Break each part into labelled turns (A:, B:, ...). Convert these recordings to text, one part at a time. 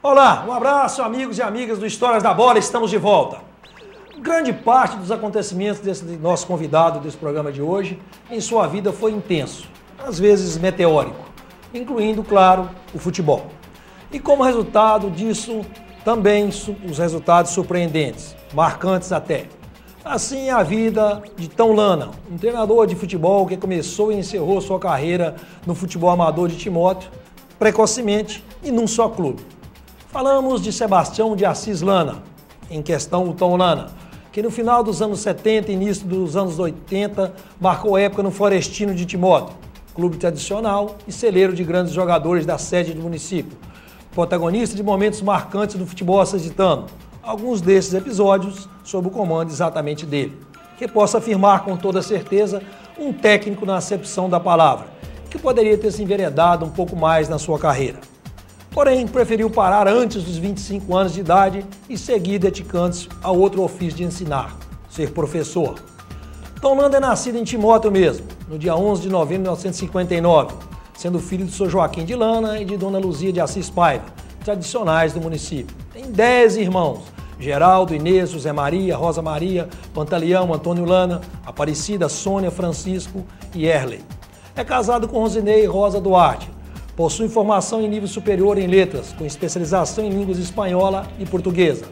A: Olá, um abraço, amigos e amigas do Histórias da Bola, estamos de volta. Grande parte dos acontecimentos desse nosso convidado desse programa de hoje, em sua vida foi intenso, às vezes meteórico, incluindo, claro, o futebol. E como resultado disso, também os resultados surpreendentes, marcantes até. Assim é a vida de Tão Lana, um treinador de futebol que começou e encerrou sua carreira no futebol amador de Timóteo, precocemente e num só clube. Falamos de Sebastião de Assis Lana, em questão o Tão Lana, que no final dos anos 70 e início dos anos 80 marcou época no Florestino de Timóteo, clube tradicional e celeiro de grandes jogadores da sede do município, protagonista de momentos marcantes do futebol assesitano, alguns desses episódios sob o comando exatamente dele, que posso afirmar com toda certeza um técnico na acepção da palavra, que poderia ter se enveredado um pouco mais na sua carreira. Porém, preferiu parar antes dos 25 anos de idade e seguir dedicando-se a outro ofício de ensinar, ser professor. Tão Lana é nascido em Timóteo mesmo, no dia 11 de novembro de 1959, sendo filho de Sr. Joaquim de Lana e de Dona Luzia de Assis Paiva, tradicionais do município. Tem 10 irmãos, Geraldo, Inês, José Maria, Rosa Maria, Pantaleão, Antônio Lana, Aparecida, Sônia, Francisco e Erley. É casado com Rosinei Rosa Duarte. Possui formação em nível superior em letras, com especialização em línguas espanhola e portuguesa.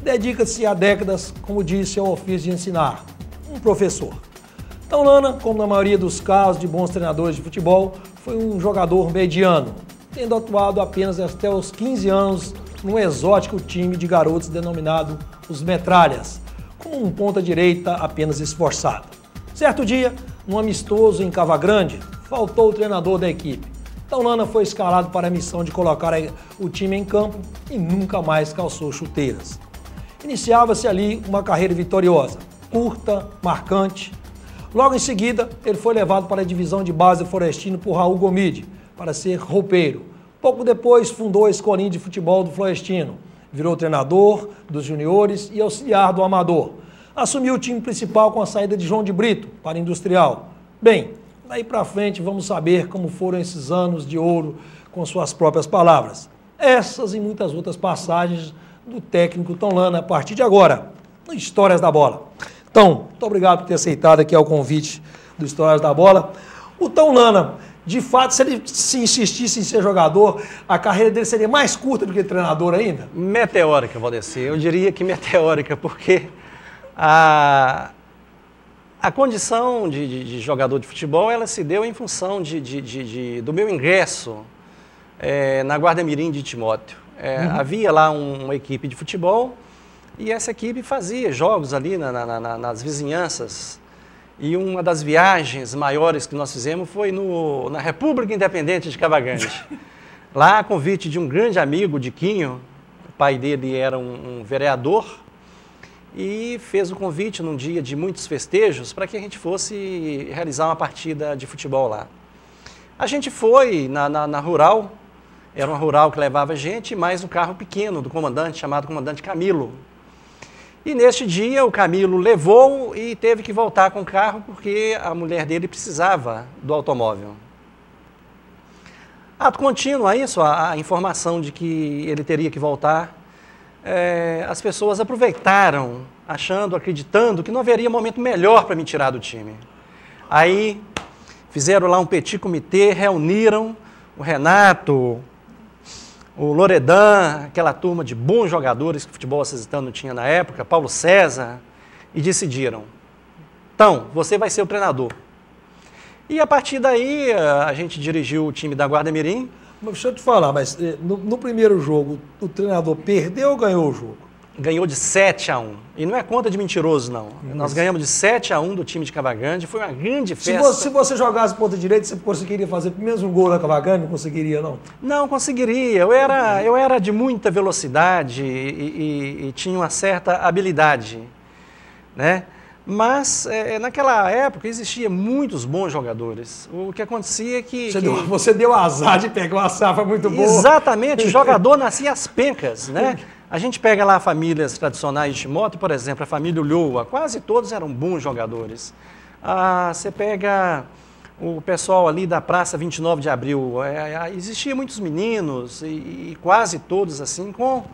A: Dedica-se há décadas, como disse, ao ofício de ensinar, um professor. Tão Lana, como na maioria dos casos de bons treinadores de futebol, foi um jogador mediano, tendo atuado apenas até os 15 anos num exótico time de garotos denominado os Metralhas, como um ponta-direita apenas esforçado. Certo dia, num amistoso em Cava Grande, faltou o treinador da equipe. Tão Lana foi escalado para a missão de colocar o time em campo e nunca mais calçou chuteiras. Iniciava-se ali uma carreira vitoriosa, curta, marcante. Logo em seguida, ele foi levado para a divisão de base do Florestino por Raul Gomide, para ser roupeiro. Pouco depois, fundou a escolinha de futebol do Florestino. Virou treinador dos juniores e auxiliar do amador. Assumiu o time principal com a saída de João de Brito para Industrial. Bem, daí para frente vamos saber como foram esses anos de ouro com suas próprias palavras. Essas e muitas outras passagens do técnico Tão Lana a partir de agora, no Histórias da Bola. Então, muito obrigado por ter aceitado aqui o convite do Histórias da Bola. O Tão Lana, de fato, se ele se insistisse em ser jogador, a carreira dele seria mais curta do que treinador ainda?
B: Meteórica, Valdecir. Eu diria que meteórica, porque a condição de jogador de futebol, ela se deu em função do meu ingresso na Guarda Mirim de Timóteo. Havia lá uma equipe de futebol e essa equipe fazia jogos ali nas vizinhanças. E uma das viagens maiores que nós fizemos foi na República Independente de Cava Grande. Lá, a convite de um grande amigo, de Quinho, o pai dele era um vereador, e fez o convite num dia de muitos festejos para que a gente fosse realizar uma partida de futebol lá. A gente foi na Rural, era uma Rural que levava a gente, mais um carro pequeno do comandante, chamado Comandante Camilo. E neste dia o Camilo levou e teve que voltar com o carro porque a mulher dele precisava do automóvel. Ato contínuo a isso, a informação de que ele teria que voltar, as pessoas aproveitaram, acreditando que não haveria momento melhor para me tirar do time. Aí fizeram lá um petit comitê, reuniram o Renato, o Loredan, aquela turma de bons jogadores que o futebol assesitano tinha na época, Paulo César, e decidiram, então, você vai ser o treinador. E a partir daí, a gente dirigiu o time da Guarda Mirim.
A: Mas deixa eu te falar, mas no primeiro jogo, o treinador perdeu ou ganhou o jogo?
B: Ganhou de 7-1. E não é conta de mentiroso, não. Nós ganhamos de 7-1 do time de Cava Grande. Foi uma grande festa.
A: Se você jogasse ponta direita, você conseguiria fazer o mesmo gol da Cava Grande? Não conseguiria, não?
B: Não, conseguiria. Eu era de muita velocidade e tinha uma certa habilidade, né? Mas naquela época existiam muitos bons jogadores. O que acontecia é que...
A: Você deu azar de pegar uma safra muito boa.
B: Exatamente, o jogador nascia às pencas, né? A gente pega lá famílias tradicionais de Timóteo, por exemplo, a família Ulloa, quase todos eram bons jogadores. Você pega o pessoal ali da Praça 29 de Abril, existia muitos meninos e quase todos assim, como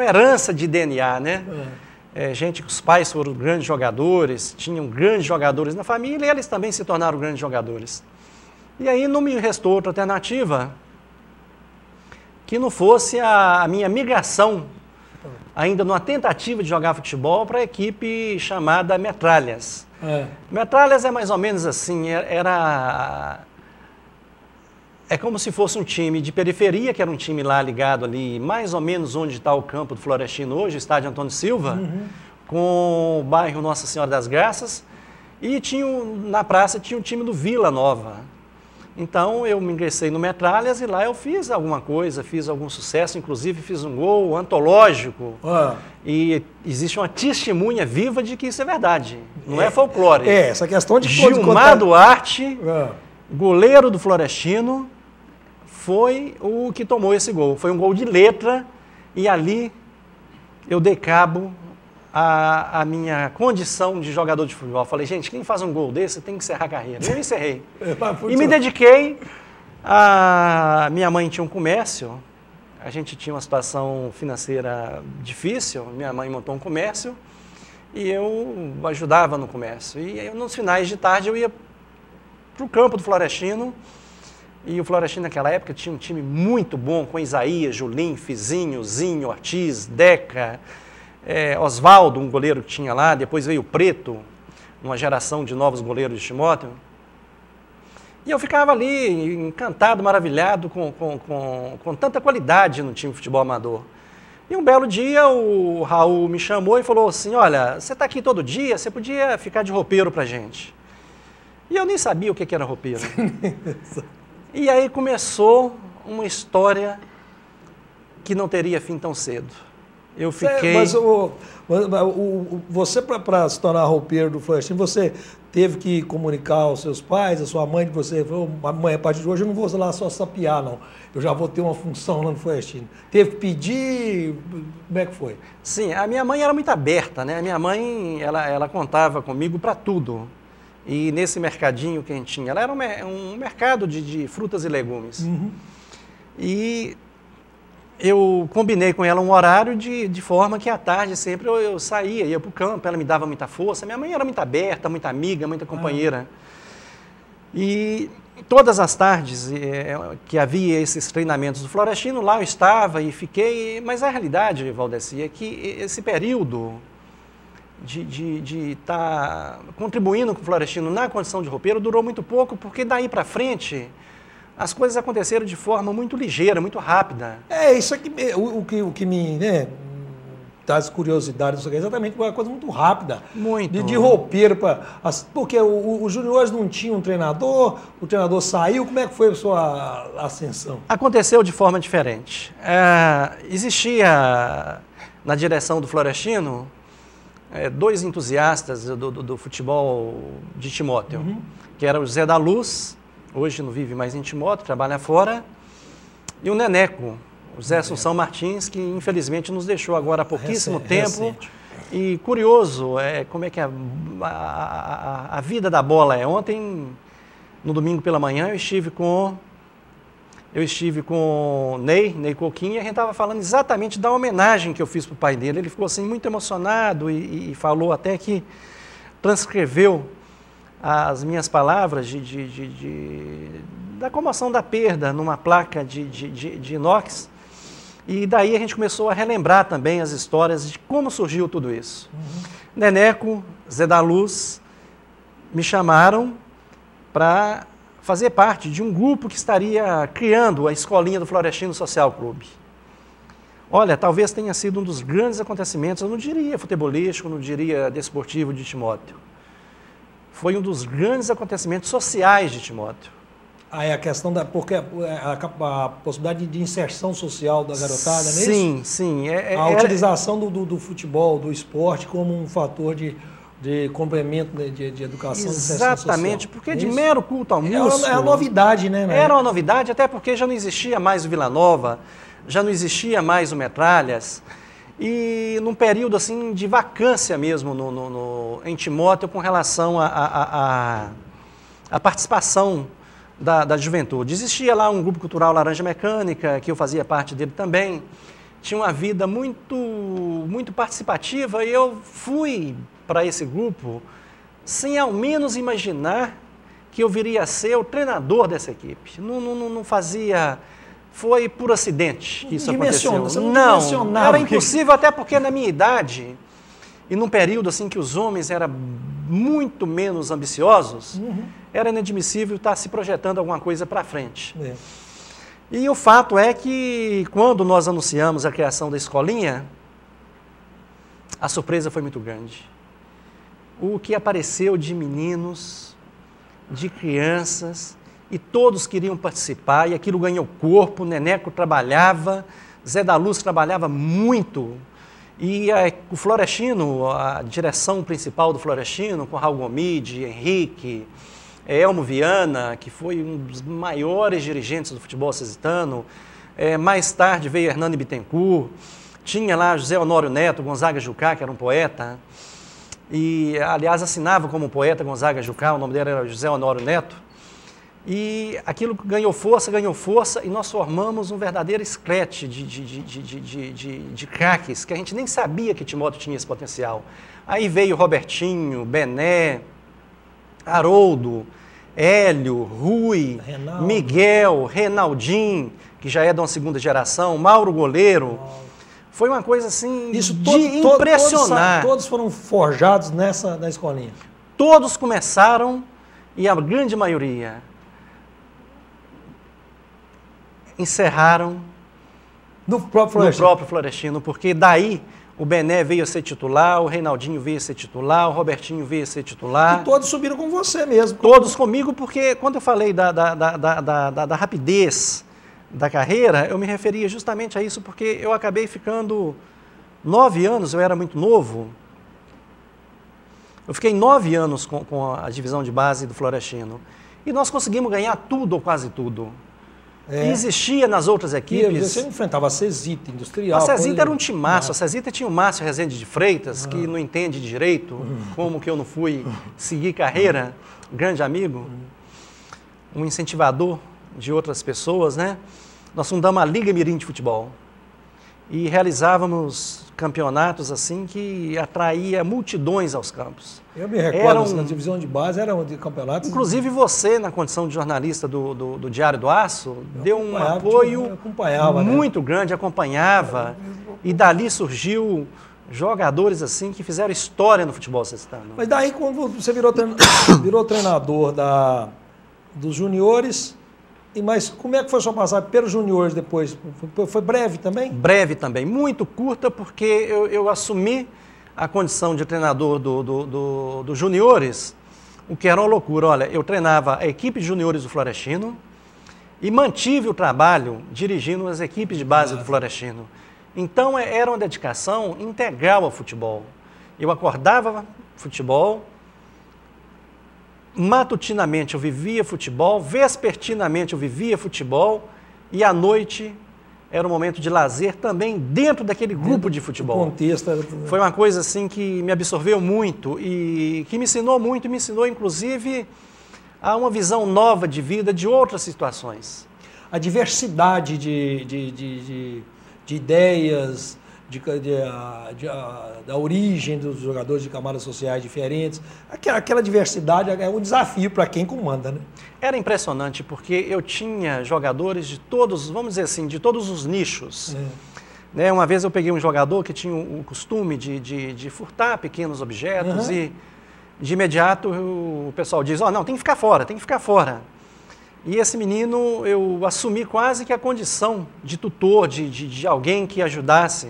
B: herança de DNA, né? Gente que os pais foram grandes jogadores, tinham grandes jogadores na família e eles também se tornaram grandes jogadores. E aí não me restou outra alternativa que não fosse a minha migração, ainda numa tentativa de jogar futebol, para a equipe chamada Metralhas. Metralhas é mais ou menos assim, é como se fosse um time de periferia, que era um time lá ligado ali, mais ou menos onde está o campo do Florestino hoje, o estádio Antônio Silva, com o bairro Nossa Senhora das Graças, e na praça tinha o time do Vila Nova. Então eu me ingressei no Metralhas e lá eu fiz alguma coisa, fiz algum sucesso, inclusive fiz um gol antológico. E existe uma testemunha viva de que isso é verdade, não é folclore.
A: Essa questão de
B: Gilmar Duarte, goleiro do Florestino, foi o que tomou esse gol. Foi um gol de letra e ali eu dei cabo a minha condição de jogador de futebol. Falei, gente, quem faz um gol desse tem que encerrar a carreira. Eu encerrei. E me dediquei. Minha mãe tinha um comércio, a gente tinha uma situação financeira difícil, minha mãe montou um comércio e eu ajudava no comércio. E nos finais de tarde eu ia para o campo do Florestino, e o Florestino naquela época tinha um time muito bom, com Isaías, Julinho, Fizinho, Zinho, Ortiz, Deca, Oswaldo, um goleiro que tinha lá, depois veio o Preto, uma geração de novos goleiros de Timóteo. E eu ficava ali encantado, maravilhado com tanta qualidade no time de futebol amador. E um belo dia o Raul me chamou e falou assim, olha, você está aqui todo dia, você podia ficar de roupeiro para a gente. E eu nem sabia o que era roupeiro. E aí começou uma história que não teria fim tão cedo. Eu fiquei...
A: Mas você, para se tornar roupeiro do Florestino, você teve que comunicar aos seus pais, a sua mãe, que você falou, mãe, a partir de hoje eu não vou lá só sapiar, não. Eu já vou ter uma função lá no Florestino. Teve que pedir, como é que foi?
B: Sim, a minha mãe era muito aberta, né? A minha mãe, ela contava comigo para tudo. E nesse mercadinho que a gente tinha, ela era um mercado de frutas e legumes. E eu combinei com ela um horário de forma que à tarde sempre eu saía, ia para o campo, ela me dava muita força. Minha mãe era muito aberta, muita amiga, muita companheira. E todas as tardes que havia esses treinamentos do Florestino, lá eu estava e fiquei. Mas a realidade, Valdeci, é que esse período de estar contribuindo com o Florestino na condição de roupeiro durou muito pouco, porque daí para frente as coisas aconteceram de forma muito ligeira, muito rápida.
A: Isso aqui, o que me traz curiosidade, isso aqui é exatamente uma coisa muito rápida.
B: Muito.
A: De roupeiro para... Porque os juniores não tinham um treinador, o treinador saiu, como é que foi a sua ascensão?
B: Aconteceu de forma diferente. Existia na direção do Florestino dois entusiastas do futebol de Timóteo, que era o Zé da Luz, hoje não vive mais em Timóteo, trabalha fora, e o Neneco, o Zé Assunção Martins, que infelizmente nos deixou agora há pouquíssimo tempo. Recente. E curioso como é que a vida da bola é. Ontem, no domingo pela manhã, eu estive com Ney Coquinha, e a gente estava falando exatamente da homenagem que eu fiz para o pai dele. Ele ficou assim muito emocionado e falou até que transcreveu as minhas palavras da comoção da perda numa placa de inox. E daí a gente começou a relembrar também as histórias de como surgiu tudo isso. Neneco, Zé da Luz, me chamaram para fazer parte de um grupo que estaria criando a escolinha do Florestino Social Clube. Olha, talvez tenha sido um dos grandes acontecimentos, eu não diria futebolístico, não diria desportivo de Timóteo. Foi um dos grandes acontecimentos sociais de Timóteo.
A: É a questão porque a possibilidade de inserção social da garotada, não é isso?
B: Sim, sim.
A: A utilização do futebol, do esporte como um fator de complemento de educação.
B: Exatamente, porque de mero culto ao músculo...
A: É uma novidade, né?
B: Era uma novidade, até porque já não existia mais o Vila Nova, já não existia mais o Metralhas, e num período assim de vacância mesmo em Timóteo com relação à participação da juventude. Existia lá um grupo cultural Laranja Mecânica, que eu fazia parte dele também, tinha uma vida muito participativa, e eu fui para esse grupo sem ao menos imaginar que eu viria a ser o treinador dessa equipe. Não fazia... Foi por acidente que isso aconteceu. Não, era impossível, até porque na minha idade, e num período assim que os homens eram muito menos ambiciosos, era inadmissível estar se projetando alguma coisa para frente. É. E o fato é que, quando nós anunciamos a criação da escolinha, a surpresa foi muito grande. O que apareceu de meninos, de crianças, e todos queriam participar, e aquilo ganhou corpo. Neneco trabalhava, Zé da Luz trabalhava muito, e o Florestino, a direção principal do Florestino, com Raul Gomide, Henrique, Elmo Viana, que foi um dos maiores dirigentes do futebol cesitano, mais tarde veio Hernani Bittencourt, tinha lá José Honório Neto, Gonzaga Jucá, que era um poeta, e aliás assinava como poeta Gonzaga Jucá, o nome dele era José Honório Neto. E aquilo ganhou força, e nós formamos um verdadeiro escrete de craques, que a gente nem sabia que Timóteo tinha esse potencial. Aí veio Robertinho, Bené, Haroldo, Hélio, Rui, Reinaldo, Miguel, Reinaldinho, que já é de uma segunda geração, Mauro Goleiro. Foi uma coisa assim de impressionar.
A: Todos foram forjados na escolinha?
B: Todos começaram, e a grande maioria encerraram
A: no próprio
B: Florestino, porque daí o Bené veio a ser titular, o Reinaldinho veio a ser titular, o Robertinho veio a ser titular.
A: E todos subiram com você mesmo.
B: Todos comigo, porque quando eu falei da rapidez da carreira, eu me referia justamente a isso, porque eu acabei ficando 9 anos, eu era muito novo. Eu fiquei 9 anos com a divisão de base do Florestino. E nós conseguimos ganhar tudo ou quase tudo. E existia nas outras equipes...
A: Você enfrentava a Cesita Industrial...
B: A Cesita era um timaço. A Cesita tinha o Márcio Rezende de Freitas, que não entende de direito, como que eu não fui seguir carreira, grande amigo, um incentivador de outras pessoas, né? Nós fundamos a Liga Mirim de Futebol e realizávamos campeonatos assim que atraía multidões aos campos.
A: Eu me recordo, na divisão de base eram de campeonatos...
B: Inclusive você, na condição de jornalista do Diário do Aço, deu um apoio muito grande, acompanhava, e dali surgiu jogadores assim que fizeram história no futebol cesitano.
A: Mas daí, quando você virou treinador dos juniores... Mas como é que foi a sua passagem pelos juniores depois? Foi breve também?
B: Breve também, muito curta, porque eu assumi a condição de treinador dos juniores, o que era uma loucura. Olha, eu treinava a equipe de juniores do Florestino e mantive o trabalho dirigindo as equipes de base do Florestino. Então era uma dedicação integral ao futebol. Eu acordava futebol, matutinamente eu vivia futebol, vespertinamente eu vivia futebol, e à noite era um momento de lazer também dentro daquele grupo de futebol.
A: O contexto era...
B: Foi uma coisa assim que me absorveu muito e que me ensinou muito, e me ensinou inclusive a uma visão nova de vida, de outras situações.
A: A diversidade de ideias, da origem dos jogadores de camadas sociais diferentes. Aquela diversidade é um desafio para quem comanda, né?
B: Era impressionante, porque eu tinha jogadores de todos, vamos dizer assim, de todos os nichos. Né? Uma vez eu peguei um jogador que tinha o costume de furtar pequenos objetos e de imediato o pessoal diz, não, tem que ficar fora, tem que ficar fora. E esse menino eu assumi quase que a condição de tutor, de alguém que ajudasse.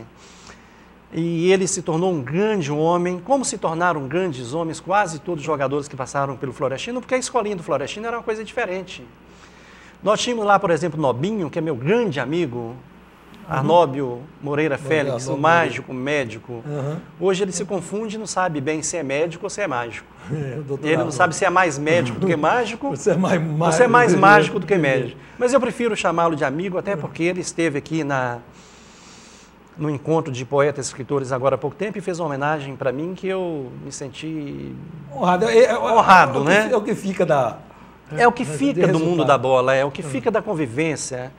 B: E ele se tornou um grande homem, como se tornaram grandes homens quase todos os jogadores que passaram pelo Florestino, porque a escolinha do Florestino era uma coisa diferente. Nós tínhamos lá, por exemplo, Nobinho, que é meu grande amigo, Arnóbio Moreira Félix, o mágico, médico. Hoje ele se confunde e não sabe bem se é médico ou se é mágico. Ele não sabe se é mais médico do que mágico, ou se é mais mágico do que médico. Mas eu prefiro chamá-lo de amigo, até porque ele esteve aqui na no encontro de poetas e escritores agora há pouco tempo e fez uma homenagem para mim que eu me senti honrado, né?
A: É o que fica da...
B: É o que fica do mundo da bola, é o que fica da convivência.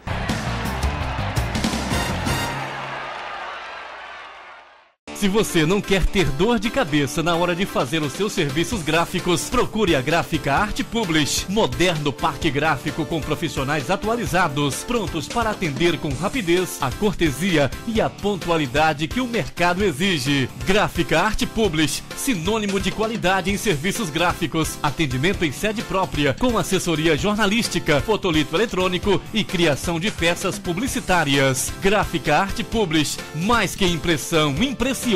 C: Se você não quer ter dor de cabeça na hora de fazer os seus serviços gráficos, procure a Gráfica Arte Publish. Moderno parque gráfico com profissionais atualizados, prontos para atender com rapidez, a cortesia e a pontualidade que o mercado exige. Gráfica Arte Publish, sinônimo de qualidade em serviços gráficos. Atendimento em sede própria, com assessoria jornalística, fotolito eletrônico e criação de peças publicitárias. Gráfica Arte Publish, mais que impressão, impressiona.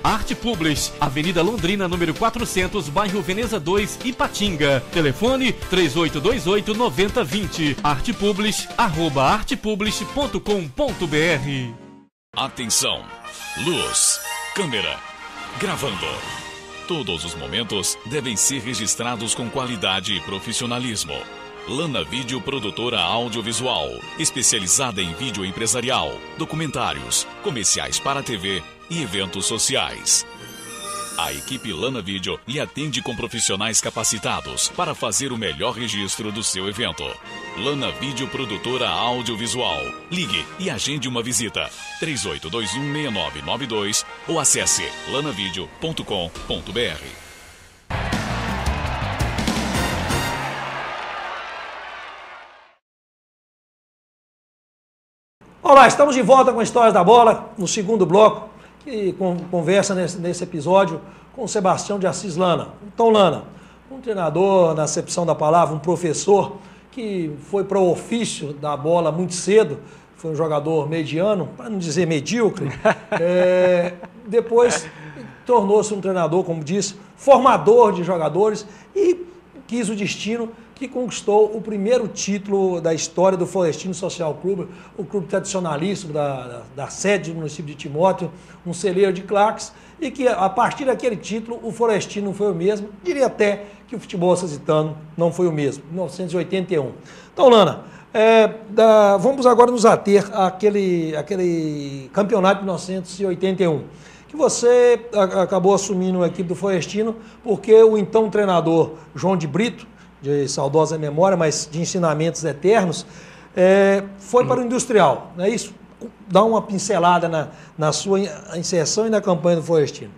C: Arte Publish, Avenida Londrina, número 400, bairro Veneza 2, Ipatinga. Telefone 3828-9020. artepublish@artepublish.com.br.
D: Atenção, luz, câmera, gravando. Todos os momentos devem ser registrados com qualidade e profissionalismo. Lana Vídeo Produtora Audiovisual, especializada em vídeo empresarial, documentários, comerciais para TV e eventos sociais. A equipe Lana Vídeo lhe atende com profissionais capacitados para fazer o melhor registro do seu evento. Lana Vídeo Produtora Audiovisual. Ligue e agende uma visita. 38216992 ou acesse lanavideo.com.br.
A: Olá, estamos de volta com Histórias da Bola, no segundo bloco, que conversa nesse episódio com o Sebastião de Assis Lana. Então, Lana, um treinador, na acepção da palavra, um professor, que foi para o ofício da bola muito cedo, foi um jogador mediano, para não dizer medíocre, depois tornou-se um treinador, como disse, formador de jogadores e quis o destino que conquistou o primeiro título da história do Florestino Social Clube, o clube tradicionalíssimo da sede do município de Timóteo, um celeiro de claques, e que a partir daquele título o Florestino não foi o mesmo, diria até que o futebol sazitano não foi o mesmo, 1981. Então, Lana, vamos agora nos ater àquele campeonato de 1981, que você acabou assumindo a equipe do Florestino, porque o então treinador João de Brito, de saudosa memória, mas de ensinamentos eternos, foi para o Industrial, não é isso? Dá uma pincelada na sua inserção e na campanha do Florestino.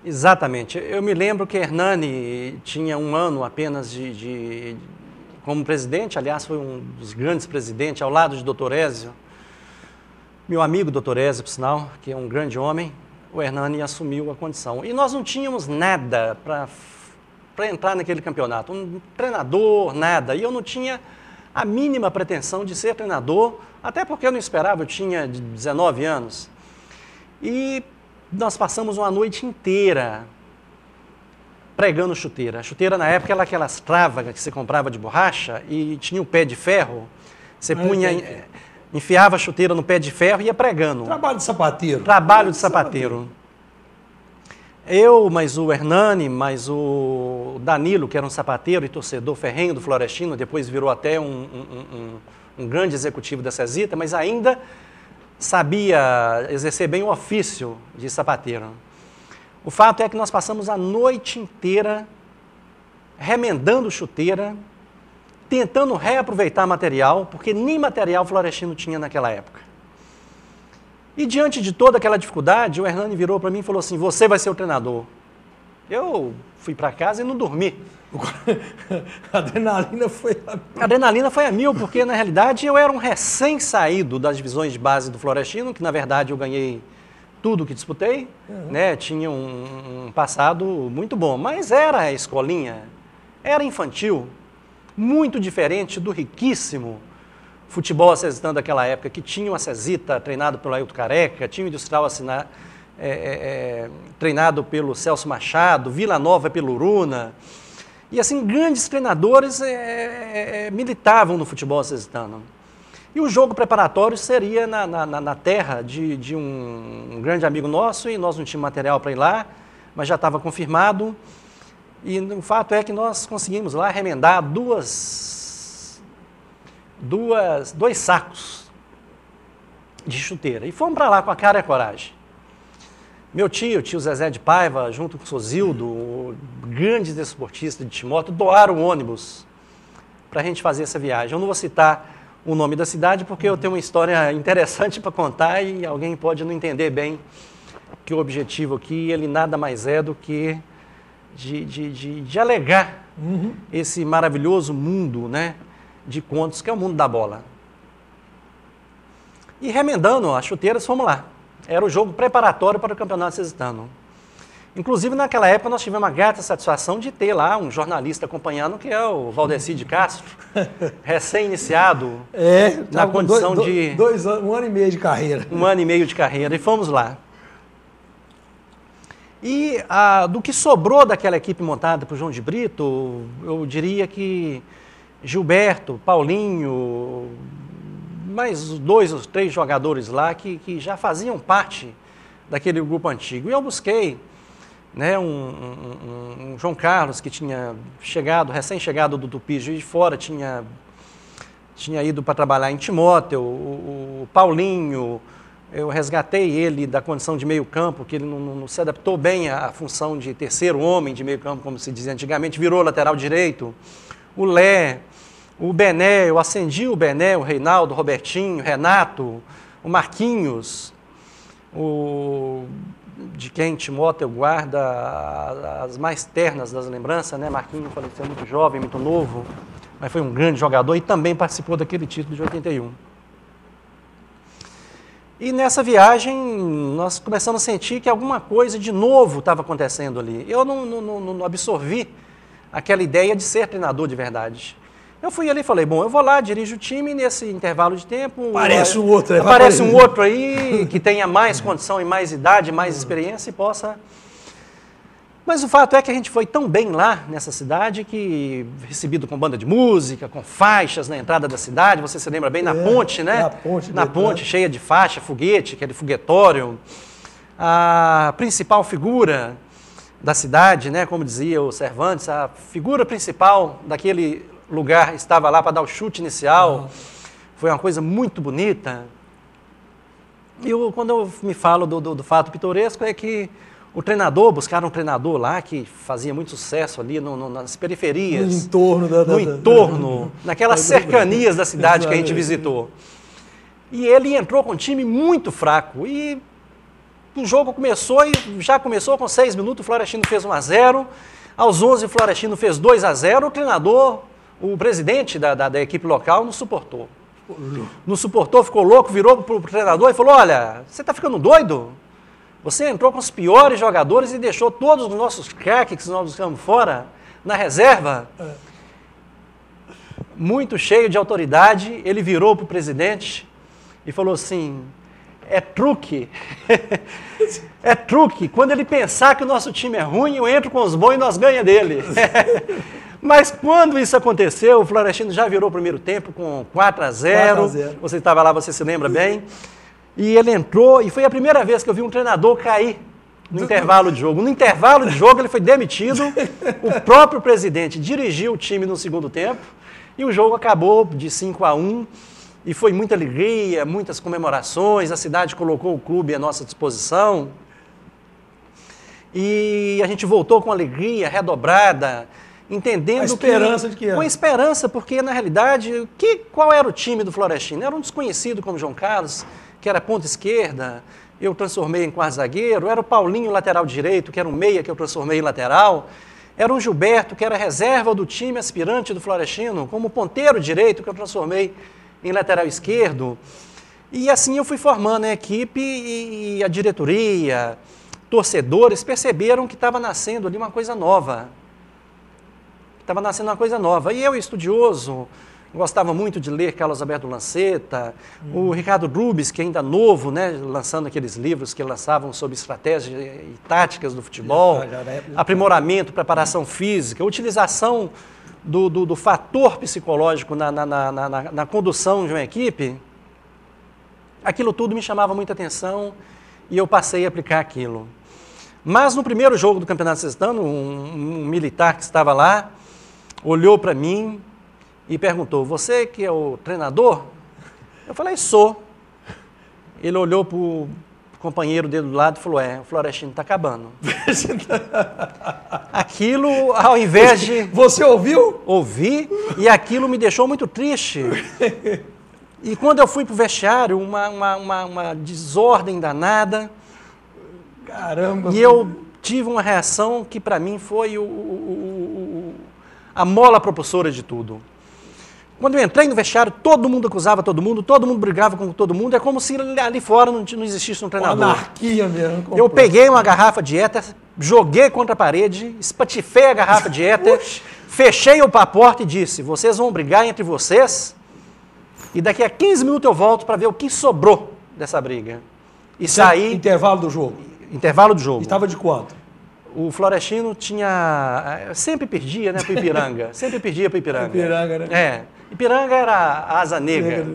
B: Exatamente. Eu me lembro que Hernani tinha um ano apenas como presidente, aliás, foi um dos grandes presidentes, ao lado de Dr. Ézio, meu amigo Dr. Ézio, por sinal, que é um grande homem. O Hernani assumiu a condição. E nós não tínhamos nada para entrar naquele campeonato. Um treinador, nada. E eu não tinha a mínima pretensão de ser treinador, até porque eu não esperava, eu tinha 19 anos. E nós passamos uma noite inteira pregando chuteira. A chuteira, na época, era aquelas travas que você comprava de borracha e tinha o pé de ferro. Você enfiava a chuteira no pé de ferro e ia pregando.
A: Trabalho de sapateiro.
B: Trabalho de sapateiro. Eu, mais o Hernani, mais o Danilo, que era um sapateiro e torcedor ferrenho do Florestino, depois virou até um grande executivo da Cesita, mas ainda sabia exercer bem o ofício de sapateiro. O fato é que nós passamos a noite inteira remendando chuteira, tentando reaproveitar material, porque nem material Florestino tinha naquela época. E diante de toda aquela dificuldade, o Hernani virou para mim e falou assim: você vai ser o treinador. Eu fui para casa e não dormi.
A: A adrenalina foi a mil.
B: A adrenalina foi a mil, porque na realidade eu era um recém-saído das divisões de base do Florestino, que na verdade eu ganhei tudo que disputei, né? Tinha um passado muito bom, mas era escolinha, era infantil, muito diferente do riquíssimo futebol acesitano daquela época, que tinha o Acesita treinado pelo Ailton Careca, tinha o Industrial treinado pelo Celso Machado, Vila Nova pelo Uruna. E assim, grandes treinadores militavam no futebol acesitano. E o jogo preparatório seria na terra de um grande amigo nosso, e nós não tínhamos material para ir lá, mas já estava confirmado. E o fato é que nós conseguimos lá remendar dois sacos de chuteira. E fomos para lá com a cara e a coragem. Meu tio, o tio Zezé de Paiva, junto com o Sozildo, grandes desportistas de Timóteo, doaram um ônibus para a gente fazer essa viagem. Eu não vou citar o nome da cidade porque eu tenho uma história interessante para contar e alguém pode não entender bem que o objetivo aqui, ele nada mais é do que de alegar esse maravilhoso mundo, né, de contos, que é o mundo da bola. E remendando as chuteiras, fomos lá. Era o jogo preparatório para o Campeonato Sextano. Inclusive, naquela época, nós tivemos uma grata satisfação de ter lá um jornalista acompanhando, que é o Valdeci de Castro, recém-iniciado, na condição de...
A: 2 anos, 1 ano e meio de carreira.
B: 1 ano e meio de carreira, e fomos lá. E do que sobrou daquela equipe montada por João de Brito, eu diria que Gilberto, Paulinho, mais 2 ou 3 jogadores lá que já faziam parte daquele grupo antigo. E eu busquei, né, um João Carlos, que tinha chegado, recém-chegado do Tupi, Juiz de Fora, tinha ido para trabalhar em Timóteo, o Paulinho, eu resgatei ele da condição de meio campo, que ele não se adaptou bem à função de terceiro homem de meio campo, como se dizia antigamente, virou lateral direito, o Lé, o Bené, eu acendi o Bené, o Reinaldo, o Robertinho, o Renato, o Marquinhos, de quem Timóteo guarda as mais ternas das lembranças, né? Marquinhos faleceu muito jovem, muito novo, mas foi um grande jogador e também participou daquele título de 81. E nessa viagem nós começamos a sentir que alguma coisa de novo estava acontecendo ali. Eu não absorvi aquela ideia de ser treinador de verdade. Eu fui ali e falei, bom, eu vou lá, dirijo o time nesse intervalo de tempo.
A: Aparece um outro.
B: Aparece um outro aí que tenha mais condição e mais idade, mais experiência e possa... Mas o fato é que a gente foi tão bem lá nessa cidade que, recebido com banda de música, com faixas na entrada da cidade, você se lembra bem, na ponte, né? Na ponte, cheia de faixa, foguete, aquele foguetório. A principal figura da cidade, né, como dizia o Cervantes, a figura principal daquele lugar estava lá para dar o chute inicial. Foi uma coisa muito bonita. E quando eu me falo do fato pitoresco é que o treinador, buscaram um treinador lá que fazia muito sucesso ali nas periferias. No entorno, naquelas cercanias da cidade que a gente visitou. E ele entrou com um time muito fraco. E o jogo começou e já começou com 6 minutos, o Florestino fez 1-0. Aos 11, o Florestino fez 2-0. O treinador, o presidente da equipe local, não suportou. Não suportou, ficou louco, virou para o treinador e falou, olha, você está ficando doido? Você entrou com os piores jogadores e deixou todos os nossos craques que nós buscamos fora, na reserva. Muito cheio de autoridade, ele virou para o presidente e falou assim, é truque. É truque. Quando ele pensar que o nosso time é ruim, eu entro com os bons e nós ganhamos dele. Mas quando isso aconteceu, o Florestino já virou o primeiro tempo com 4-0. Você estava lá, você se lembra bem. E ele entrou, e foi a primeira vez que eu vi um treinador cair no intervalo de jogo. No intervalo de jogo ele foi demitido, o próprio presidente dirigiu o time no segundo tempo, e o jogo acabou de 5-1, e foi muita alegria, muitas comemorações, a cidade colocou o clube à nossa disposição, e a gente voltou com alegria redobrada, entendendo
A: a esperança de que era.
B: Com esperança, porque na realidade, qual era o time do Florestino? Era um desconhecido como João Carlos, que era ponta esquerda, eu transformei em quarto zagueiro, era o Paulinho, lateral direito, que era um meia que eu transformei em lateral, era o Gilberto, que era reserva do time aspirante do Florestino, como ponteiro direito, que eu transformei em lateral esquerdo, e assim eu fui formando a equipe e a diretoria, torcedores, perceberam que estava nascendo ali uma coisa nova, e eu, estudioso, gostava muito de ler Carlos Alberto Lanceta, o Ricardo Rubens, que ainda novo, né, lançando aqueles livros que lançavam sobre estratégias e táticas do futebol, aprimoramento, preparação física, utilização do fator psicológico na condução de uma equipe. Aquilo tudo me chamava muita atenção e eu passei a aplicar aquilo. Mas no primeiro jogo do Campeonato Sextano, um militar que estava lá, olhou para mim e perguntou, você que é o treinador? Eu falei, sou. Ele olhou para o companheiro dele do lado e falou, o Florestino está acabando. Aquilo, ao invés de...
A: Você ouviu?
B: Ouvi, e aquilo me deixou muito triste. E quando eu fui para o vestiário, uma desordem danada.
A: Caramba!
B: E eu tive uma reação que para mim foi a mola propulsora de tudo. Quando eu entrei no vestiário, todo mundo acusava todo mundo brigava com todo mundo, é como se ali fora não existisse um treinador.
A: Anarquia mesmo.
B: Eu peguei uma garrafa de éter, joguei contra a parede, espatifei a garrafa de éter, fechei a porta e disse, vocês vão brigar entre vocês e daqui a 15 minutos eu volto para ver o que sobrou dessa briga. E saí...
A: Intervalo do jogo?
B: Intervalo do jogo.
A: Estava de quanto?
B: O Florestino tinha... Sempre perdia, né, para o Ipiranga. Sempre perdia para o Ipiranga.
A: Ipiranga, né?
B: É. Ipiranga era a asa negra.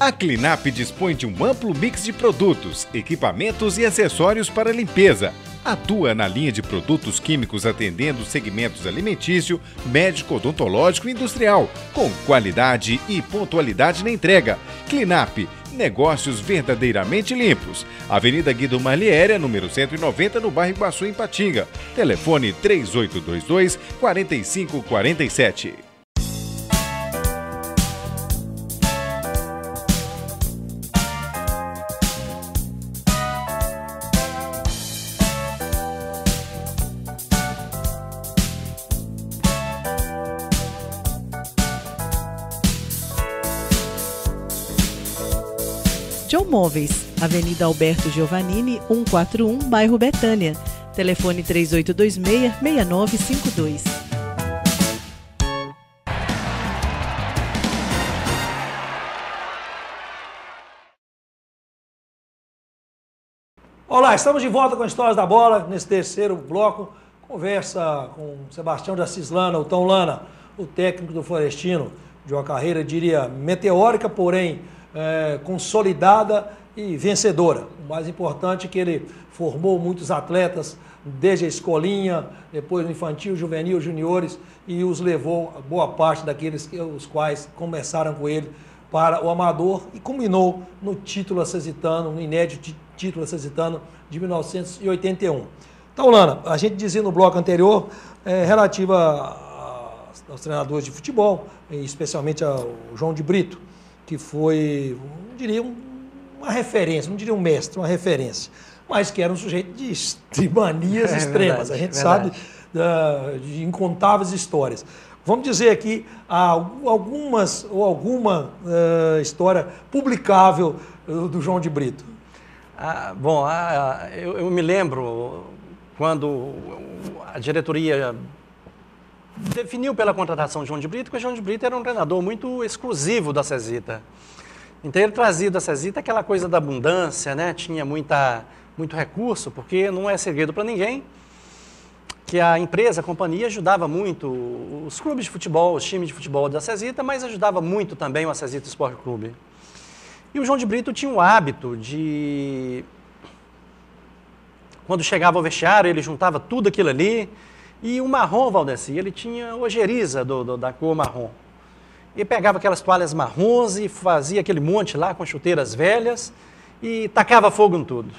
E: A Clinap dispõe de um amplo mix de produtos, equipamentos e acessórios para limpeza. Atua na linha de produtos químicos atendendo segmentos alimentício, médico, odontológico e industrial, com qualidade e pontualidade na entrega. Clinap, negócios verdadeiramente limpos. Avenida Guido Marliéria, número 190, no bairro Iguaçu, em Patinga. Telefone 3822-4547.
F: John Móveis, Avenida Alberto Giovannini, 141, bairro Betânia. Telefone 3826-6952.
A: Olá, estamos de volta com Histórias da Bola, nesse terceiro bloco. Conversa com Sebastião de Assis Lana, o Tom Lana, o técnico do Florestino, de uma carreira, diria, meteórica, porém consolidada e vencedora. O mais importante é que ele formou muitos atletas desde a escolinha, depois no infantil, juvenil, juniores, e os levou, boa parte daqueles os quais começaram com ele, para o amador e culminou no título acesitano, no inédito título acesitano de 1981. Então, Lana, a gente dizia no bloco anterior, relativa aos treinadores de futebol, especialmente ao João de Brito, que foi, não diria uma referência, não diria um mestre, uma referência, mas que era um sujeito de manias extremas.
B: Verdade,
A: a gente
B: verdade.
A: sabe de incontáveis histórias. Vamos dizer aqui alguma história publicável do João de Brito.
B: Eu me lembro quando a diretoria definiu pela contratação de João de Brito, porque João de Brito era um treinador muito exclusivo da Cesita. Então ele trazia da Cesita aquela coisa da abundância, né? Tinha muito recurso, porque não é segredo para ninguém que a empresa, a companhia, ajudava muito os clubes de futebol, os times de futebol da Cesita, mas ajudava muito também o Cesita Esporte Clube. E o João de Brito tinha o hábito de, quando chegava ao vestiário, ele juntava tudo aquilo ali. E o marrom, Valdeci, ele tinha ojeriza da cor marrom. E pegava aquelas toalhas marrons e fazia aquele monte lá com chuteiras velhas e tacava fogo em tudo.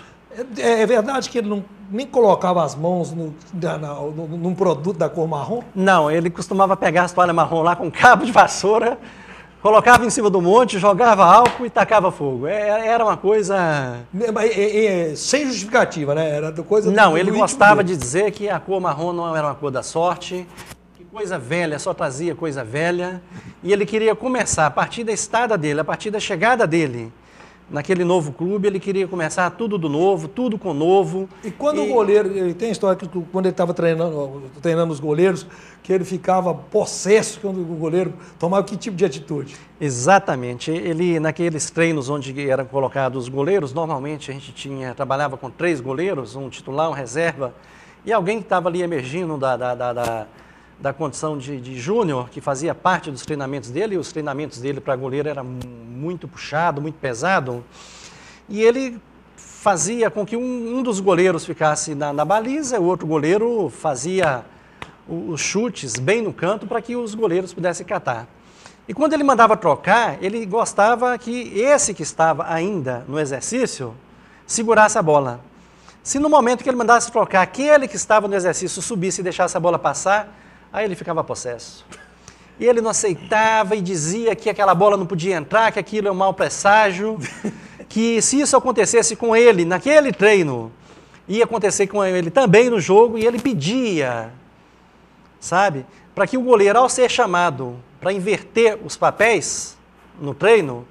A: É verdade que ele nem colocava as mãos num produto da cor marrom?
B: Não, ele costumava pegar as toalhas marrom lá com um cabo de vassoura, colocava em cima do monte, jogava álcool e tacava fogo. Era uma coisa...
A: Sem justificativa, né? Era coisa
B: não, ele gostava de dizer que a cor marrom não era uma cor da sorte, que coisa velha só trazia coisa velha. E ele queria começar, a partir da estada dele, a partir da chegada dele naquele novo clube, ele queria começar tudo do novo, tudo com novo.
A: E quando o goleiro, ele tem história que quando ele estava treinando os goleiros, que ele ficava possesso quando o goleiro tomava que tipo de atitude?
B: Exatamente. Ele, naqueles treinos onde eram colocados os goleiros, normalmente a gente trabalhava com 3 goleiros, um titular, um reserva, e alguém que estava ali emergindo da condição de júnior, que fazia parte dos treinamentos dele, e os treinamentos dele para goleiro era muito puxado, muito pesado, e ele fazia com que um dos goleiros ficasse na baliza, o outro goleiro fazia os chutes bem no canto para que os goleiros pudessem catar. E quando ele mandava trocar, ele gostava que esse que estava ainda no exercício segurasse a bola. Se no momento que ele mandasse trocar, aquele que estava no exercício subisse e deixasse a bola passar, aí ele ficava possesso. E ele não aceitava e dizia que aquela bola não podia entrar, que aquilo é um mau presságio, que se isso acontecesse com ele naquele treino, ia acontecer com ele também no jogo, e ele pedia, sabe, para que o goleiro, ao ser chamado para inverter os papéis no treino,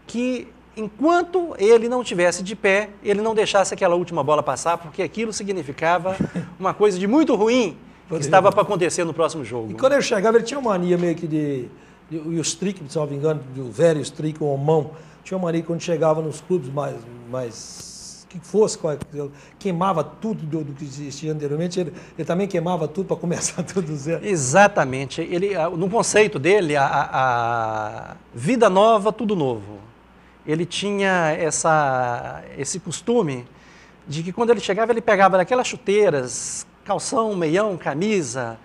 B: que enquanto ele não estivesse de pé, ele não deixasse aquela última bola passar, porque aquilo significava uma coisa de muito ruim que estava para acontecer no próximo jogo.
A: E quando ele chegava, ele tinha uma mania meio que o Strick, se não me engano, do velho Strick, o Omão, tinha uma mania que quando chegava nos clubes mais que fosse, queimava tudo do que existia anteriormente, ele também queimava tudo para começar tudo do zero.
B: Exatamente. No conceito dele, a vida nova, tudo novo. Ele tinha esse costume de que quando ele chegava, ele pegava daquelas chuteiras, calção, meião, camisa,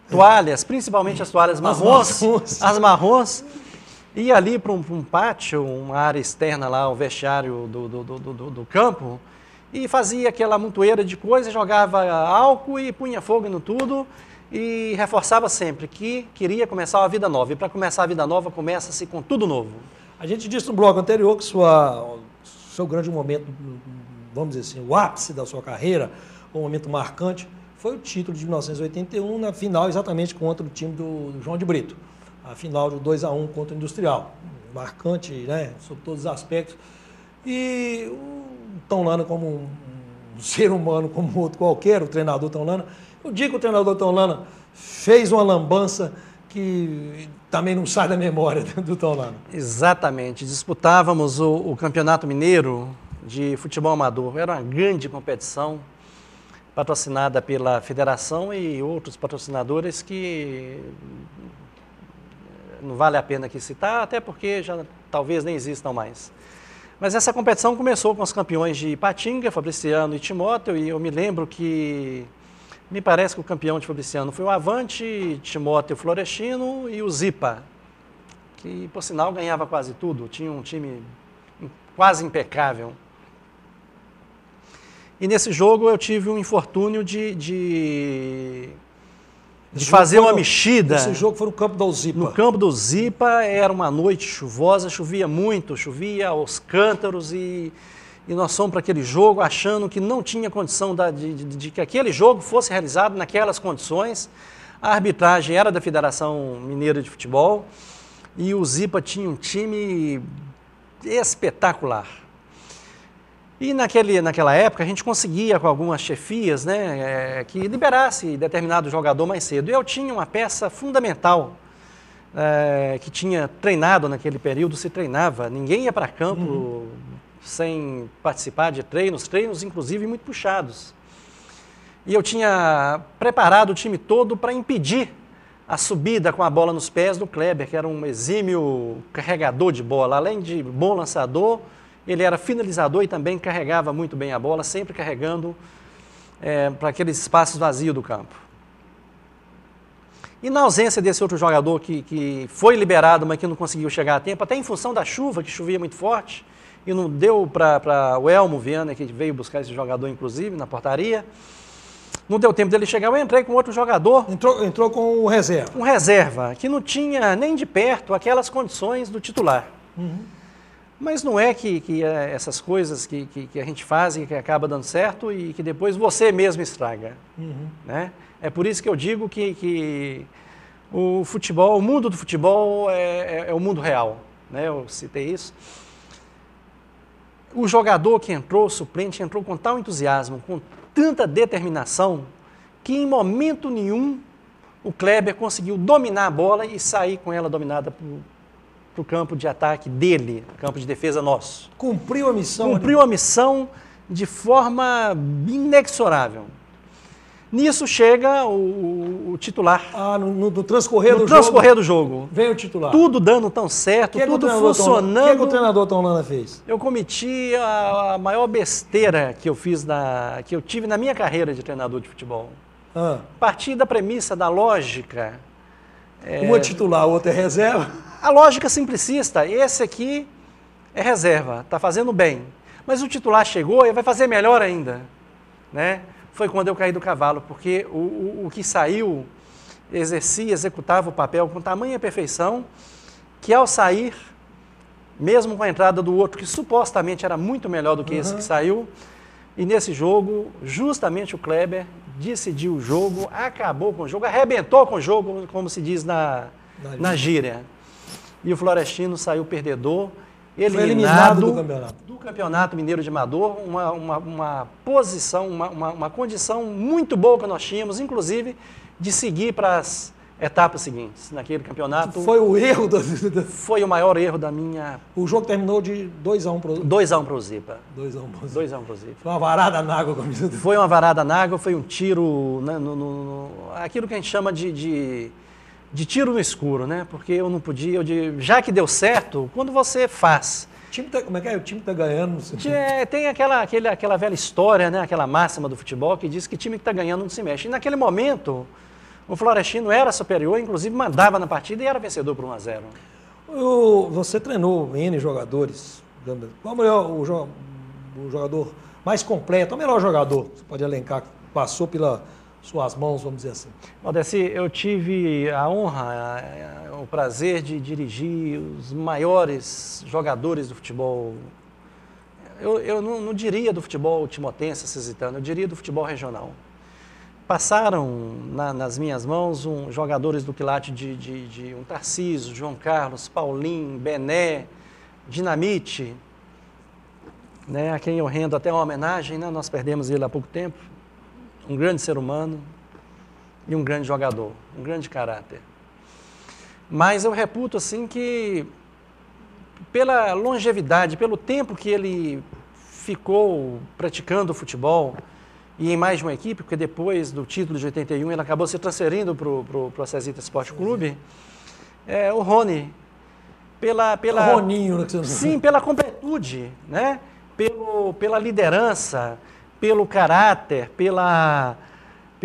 B: toalhas, principalmente as toalhas marrons, as marrons, ia ali para um pátio, uma área externa lá, o vestiário do campo, e fazia aquela montoeira de coisa, jogava álcool e punha fogo no tudo, e reforçava sempre que queria começar uma vida nova. E para começar a vida nova, começa-se com tudo novo.
A: A gente disse no bloco anterior que seu grande momento, vamos dizer assim, o ápice da sua carreira, um momento marcante, foi o título de 1981, na final exatamente contra o time do João de Brito. A final de 2-1 contra o Industrial. Marcante, né, sob todos os aspectos. E o Tom Lana, como um ser humano, como outro qualquer, o treinador Tom Lana, o dia que o treinador Tom Lana fez uma lambança que também não sai da memória do Tom Lana.
B: Exatamente. Disputávamos o Campeonato Mineiro de Futebol Amador. Era uma grande competição, patrocinada pela federação e outros patrocinadores que não vale a pena aqui citar, até porque já talvez nem existam mais. Mas essa competição começou com os campeões de Ipatinga, Fabriciano e Timóteo, e eu me lembro que, me parece que o campeão de Fabriciano foi o Avante, Timóteo Florestino e o Zipa, que por sinal ganhava quase tudo, tinha um time quase impecável. E nesse jogo eu tive um infortúnio de fazer uma mexida.
A: Esse jogo foi no campo do Zipa.
B: No campo do Zipa, era uma noite chuvosa, chovia muito, chovia aos cântaros e nós fomos para aquele jogo achando que não tinha condição de que aquele jogo fosse realizado naquelas condições. A arbitragem era da Federação Mineira de Futebol e o Zipa tinha um time espetacular. E naquela época a gente conseguia com algumas chefias, né, que liberasse determinado jogador mais cedo. E eu tinha uma peça fundamental que tinha treinado naquele período, se treinava. Ninguém ia para campo sem participar de treinos inclusive muito puxados. E eu tinha preparado o time todo para impedir a subida com a bola nos pés do Kleber, que era um exímio carregador de bola. Além de bom lançador, ele era finalizador e também carregava muito bem a bola, sempre carregando para aqueles espaços vazios do campo. E na ausência desse outro jogador que foi liberado, mas que não conseguiu chegar a tempo, até em função da chuva, que chovia muito forte, e não deu para o Elmo Viana, que veio buscar esse jogador, inclusive, na portaria, não deu tempo dele chegar, eu entrei com outro jogador.
A: Entrou com o reserva.
B: Um reserva, que não tinha nem de perto aquelas condições do titular. Mas não é que essas coisas que a gente faz e que acaba dando certo e que depois você mesmo estraga. Né? É por isso que eu digo que o futebol, o mundo do futebol é o mundo real. Né? Eu citei isso. O jogador que entrou, o suplente, entrou com tal entusiasmo, com tanta determinação, que em momento nenhum o Kleber conseguiu dominar a bola e sair com ela dominada para o campo de ataque dele, campo de defesa nosso.
A: Cumpriu a missão.
B: Cumpriu a missão de forma inexorável. Nisso chega o titular.
A: No transcorrer do jogo.
B: No transcorrer do jogo.
A: Vem o titular.
B: Tudo dando tão certo, tudo funcionando.
A: O que o treinador Tom Lana fez?
B: Eu cometi a maior besteira que eu tive na minha carreira de treinador de futebol. Parti da premissa, da lógica,
A: Uma titular, a outra é reserva.
B: A lógica simplicista, esse aqui é reserva, está fazendo bem. Mas o titular chegou e vai fazer melhor ainda. Né? Foi quando eu caí do cavalo, porque o que saiu executava o papel com tamanha perfeição, que ao sair, mesmo com a entrada do outro, que supostamente era muito melhor do que esse que saiu, e nesse jogo, justamente o Kleber decidiu o jogo, acabou com o jogo, arrebentou com o jogo, como se diz na gíria. E o Florestino saiu perdedor, eliminado do Campeonato Mineiro de Amador, uma posição, uma condição muito boa que nós tínhamos, inclusive, de seguir para as etapas seguintes. Naquele campeonato...
A: Foi o erro
B: Foi o maior erro da minha...
A: O jogo terminou de 2-1 para o...
B: 2-1 para o Zipa.
A: 2-1
B: para o Zipa.
A: Foi uma varada na água.
B: Foi uma varada na água, foi um tiro... aquilo que a gente chama de tiro no escuro, né? Porque eu não podia... já que deu certo, quando você faz...
A: Como é que é? O time está ganhando.
B: Tem aquela velha história, né? Aquela máxima do futebol que diz que time que está ganhando não se mexe. E naquele momento... O Florestino era superior, inclusive mandava na partida e era vencedor por 1-0.
A: Você treinou N jogadores. Qual o jogador mais completo, o melhor jogador, você pode elencar, que passou pelas suas mãos, vamos dizer assim?
B: Valdeci, eu tive a honra, o prazer de dirigir os maiores jogadores do futebol. Eu não diria do futebol timotense, cesitano, eu diria do futebol regional. Passaram nas minhas mãos jogadores do quilate de um Tarcísio, João Carlos, Paulinho, Bené, Dinamite, né, a quem eu rendo até uma homenagem, né, nós perdemos ele há pouco tempo, um grande ser humano e um grande jogador, um grande caráter. Mas eu reputo assim que, pela longevidade, pelo tempo que ele ficou praticando o futebol, e em mais de uma equipe, porque depois do título de 81 ele acabou se transferindo para o Cesita Esporte Clube, o Rony,
A: o Roninho, né?
B: Sim, pela completude, né? Pela liderança, pelo caráter, pela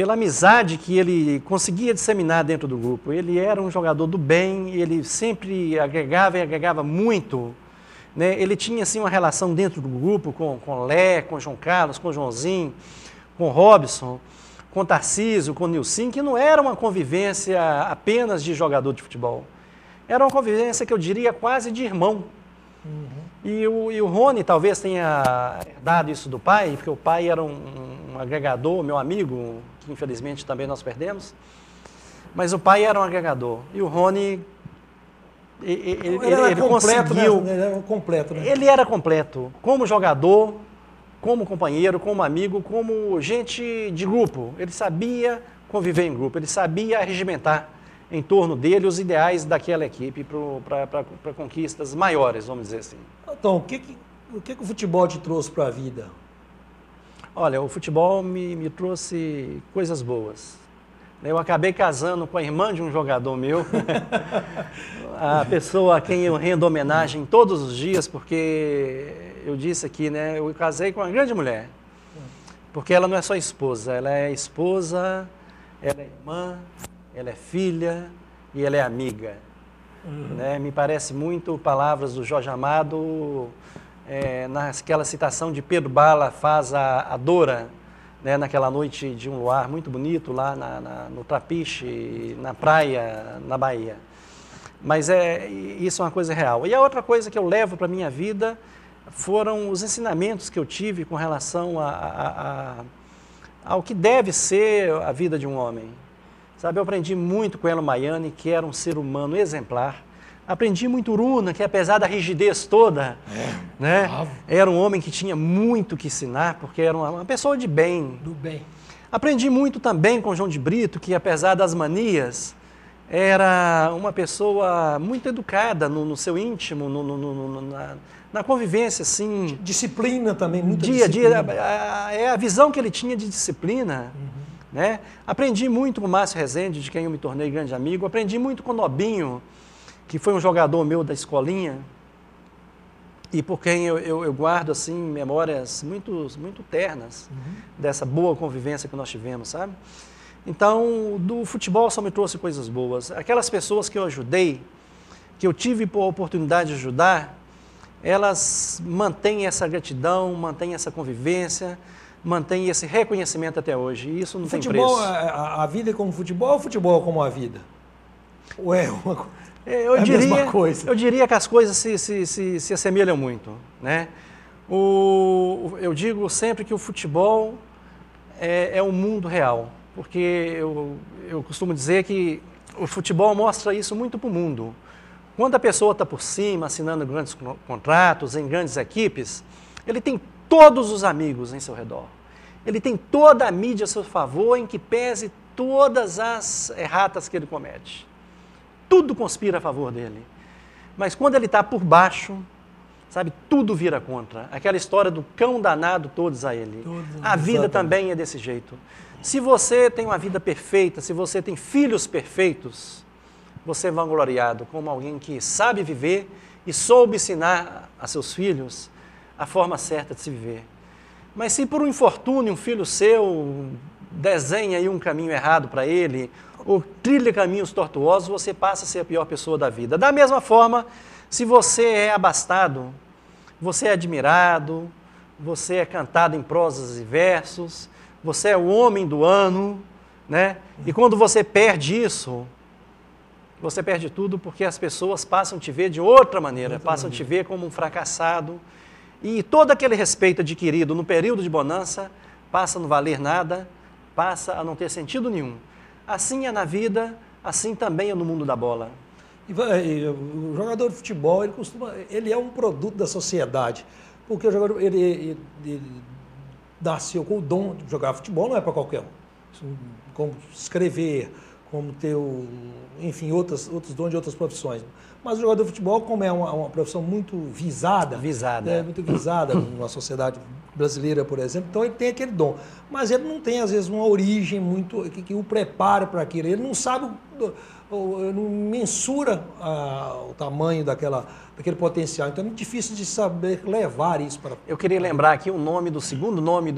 B: amizade que ele conseguia disseminar dentro do grupo. Ele era um jogador do bem, ele sempre agregava e agregava muito. Né? Ele tinha assim, uma relação dentro do grupo com Lé, com João Carlos, com Joãozinho, com Robson, com Tarcísio, com Nilcim, que não era uma convivência apenas de jogador de futebol. Era uma convivência que eu diria quase de irmão. E o Rony talvez tenha dado isso do pai, porque o pai era um agregador, meu amigo, que infelizmente também nós perdemos, mas o pai era um agregador. E o Rony, ele conseguiu...
A: Né? Ele era completo, né?
B: Ele era completo, como jogador, como companheiro, como amigo, como gente de grupo. Ele sabia conviver em grupo, ele sabia regimentar em torno dele os ideais daquela equipe para conquistas maiores, vamos dizer assim.
A: Então, o que o futebol te trouxe para a vida?
B: Olha, o futebol me trouxe coisas boas. Eu acabei casando com a irmã de um jogador meu, a pessoa a quem eu rendo homenagem todos os dias, porque eu disse aqui, né, eu casei com uma grande mulher, porque ela não é só esposa, ela é esposa, ela é irmã, ela é filha e ela é amiga. Né? Me parece muito palavras do Jorge Amado, naquela citação de Pedro Bala faz a Dora, né, naquela noite de um luar muito bonito lá no Trapiche, na praia, na Bahia. Mas isso é uma coisa real. E a outra coisa que eu levo para a minha vida foram os ensinamentos que eu tive com relação ao que deve ser a vida de um homem. Sabe, eu aprendi muito com Elo Maiani, que era um ser humano exemplar. Aprendi muito Uruna, que apesar da rigidez toda, né, era um homem que tinha muito que ensinar, porque era uma pessoa de bem.
A: Do bem.
B: Aprendi muito também com João de Brito, que apesar das manias, era uma pessoa muito educada no seu íntimo, na convivência, assim...
A: Disciplina também, muita
B: dia
A: disciplina.
B: A dia, é a visão que ele tinha de disciplina. Né? Aprendi muito com o Márcio Rezende, de quem eu me tornei grande amigo. Aprendi muito com o Nobinho, que foi um jogador meu da escolinha, e por quem eu guardo assim, memórias muito ternas dessa boa convivência que nós tivemos, sabe? Então, do futebol só me trouxe coisas boas. Aquelas pessoas que eu ajudei, que eu tive a oportunidade de ajudar, elas mantêm essa gratidão, mantêm essa convivência, mantêm esse reconhecimento até hoje. E isso não tem preço.
A: Futebol, a vida é como futebol ou futebol como a vida? Ou é uma coisa?
B: Eu
A: a
B: diria,
A: mesma coisa.
B: Eu diria que as coisas se assemelham muito, né? Eu digo sempre que o futebol é um mundo real, porque eu costumo dizer que o futebol mostra isso muito para o mundo. Quando a pessoa está por cima, assinando grandes contratos, em grandes equipes, ele tem todos os amigos em seu redor. Ele tem toda a mídia a seu favor, em que pese todas as erratas que ele comete. Tudo conspira a favor dele. Mas quando ele está por baixo, sabe, tudo vira contra. Aquela história do cão danado, todos a ele. A vida também é desse jeito. Se você tem uma vida perfeita, se você tem filhos perfeitos, você é vangloriado como alguém que sabe viver e soube ensinar a seus filhos a forma certa de se viver. Mas se por um infortúnio um filho seu desenha aí um caminho errado para ele, ou trilha caminhos tortuosos, você passa a ser a pior pessoa da vida. Da mesma forma, se você é abastado, você é admirado, você é cantado em prosas e versos, você é o homem do ano, né? E quando você perde isso, você perde tudo, porque as pessoas passam a te ver de outra maneira, passam a te ver como um fracassado. E todo aquele respeito adquirido no período de bonança passa a não valer nada, passa a não ter sentido nenhum. Assim é na vida, assim também é no mundo da bola.
A: O jogador de futebol, ele é um produto da sociedade, porque o jogador ele nasceu com o dom de jogar futebol, não é para qualquer um. Como escrever, como ter, enfim, outros dons de outras profissões. Mas o jogador de futebol, como é uma profissão muito visada, muito visada na sociedade brasileira, por exemplo, então ele tem aquele dom. Mas ele não tem, às vezes, uma origem muito que o prepara para aquilo. Ele não sabe, não mensura o tamanho daquele potencial. Então é muito difícil de saber levar isso para...
B: Eu queria lembrar aqui o nome do segundo nome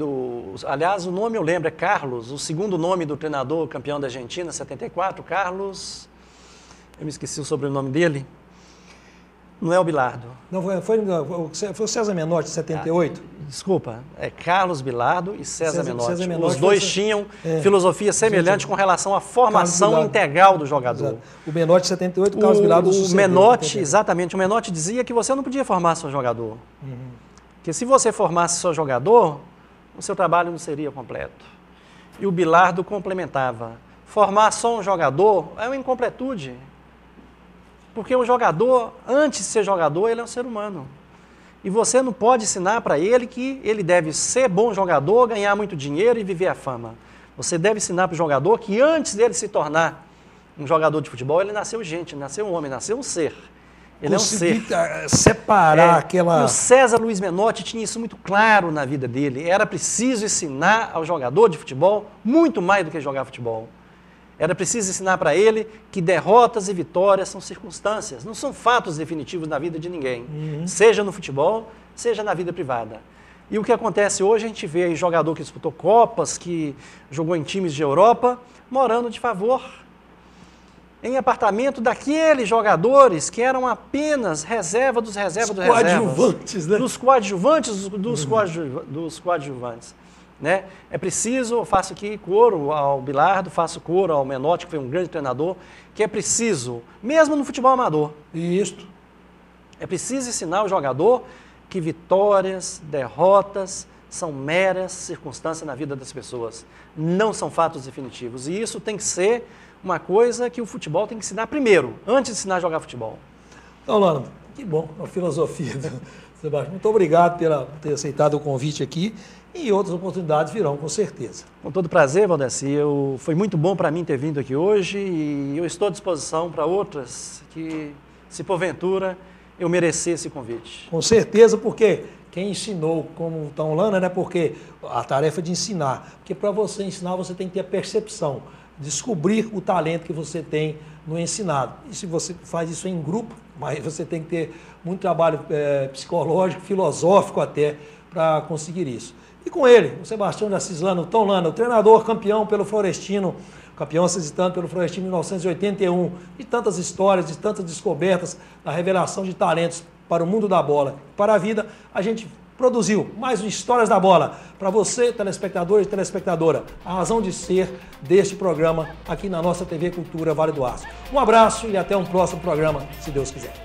B: aliás, o nome eu lembro, é Carlos, o segundo nome do treinador campeão da Argentina, 74, Carlos... Eu me esqueci o sobrenome dele. Não é o Bilardo.
A: Não, foi o César Menotti, de 78?
B: Desculpa, é Carlos Bilardo e César Menotti.
A: César Menotti.
B: Os dois tinham filosofia semelhante com relação à formação integral do jogador.
A: Exato. O Menotti, 78, o Carlos Bilardo...
B: O Menotti, exatamente, o Menotti dizia que você não podia formar seu jogador. Porque se você formasse seu jogador, o seu trabalho não seria completo. E o Bilardo complementava. Formar só um jogador é uma incompletude. Porque o jogador, antes de ser jogador, ele é um ser humano. E você não pode ensinar para ele que ele deve ser bom jogador, ganhar muito dinheiro e viver a fama. Você deve ensinar para o jogador que antes dele se tornar um jogador de futebol, ele nasceu gente, nasceu um homem, nasceu um ser. Ele é um ser.
A: Separar aquela...
B: E o César Luiz Menotti tinha isso muito claro na vida dele. Era preciso ensinar ao jogador de futebol muito mais do que jogar futebol. Era preciso ensinar para ele que derrotas e vitórias são circunstâncias, não são fatos definitivos na vida de ninguém, seja no futebol, seja na vida privada. E o que acontece hoje, a gente vê aí jogador que disputou Copas, que jogou em times de Europa, morando de favor em apartamento daqueles jogadores que eram apenas reserva dos reservas dos reservas.
A: Coadjuvantes, né?
B: Dos coadjuvantes dos coadjuvantes. Né? É preciso, eu faço aqui coro ao Bilardo, faço coro ao Menotti, que foi um grande treinador, que é preciso, mesmo no futebol amador,
A: Isto.
B: é preciso ensinar o jogador que vitórias, derrotas são meras circunstâncias na vida das pessoas, não são fatos definitivos. E isso tem que ser uma coisa que o futebol tem que ensinar primeiro, antes de ensinar a jogar futebol.
A: Então, Lano, que bom a filosofia do Sebastião. Muito obrigado por ter aceitado o convite aqui. E outras oportunidades virão, com certeza.
B: Com todo prazer, Valdeci. Foi muito bom para mim ter vindo aqui hoje e eu estou à disposição para outras que, se porventura, eu merecer esse convite.
A: Com certeza, porque quem ensinou, como está Lana, né? Porque a tarefa de ensinar. Porque para você ensinar, você tem que ter a percepção, descobrir o talento que você tem no ensinado. E se você faz isso em grupo, mas você tem que ter muito trabalho psicológico, filosófico até, para conseguir isso. E com ele, o Sebastião de Assis Lana, o Tom Lana, o treinador campeão pelo Florestino, campeão assistente pelo Florestino em 1981, de tantas histórias, de tantas descobertas, da revelação de talentos para o mundo da bola, para a vida, a gente produziu mais um Histórias da Bola para você, telespectador e telespectadora, a razão de ser deste programa aqui na nossa TV Cultura Vale do Aço. Um abraço e até um próximo programa, se Deus quiser.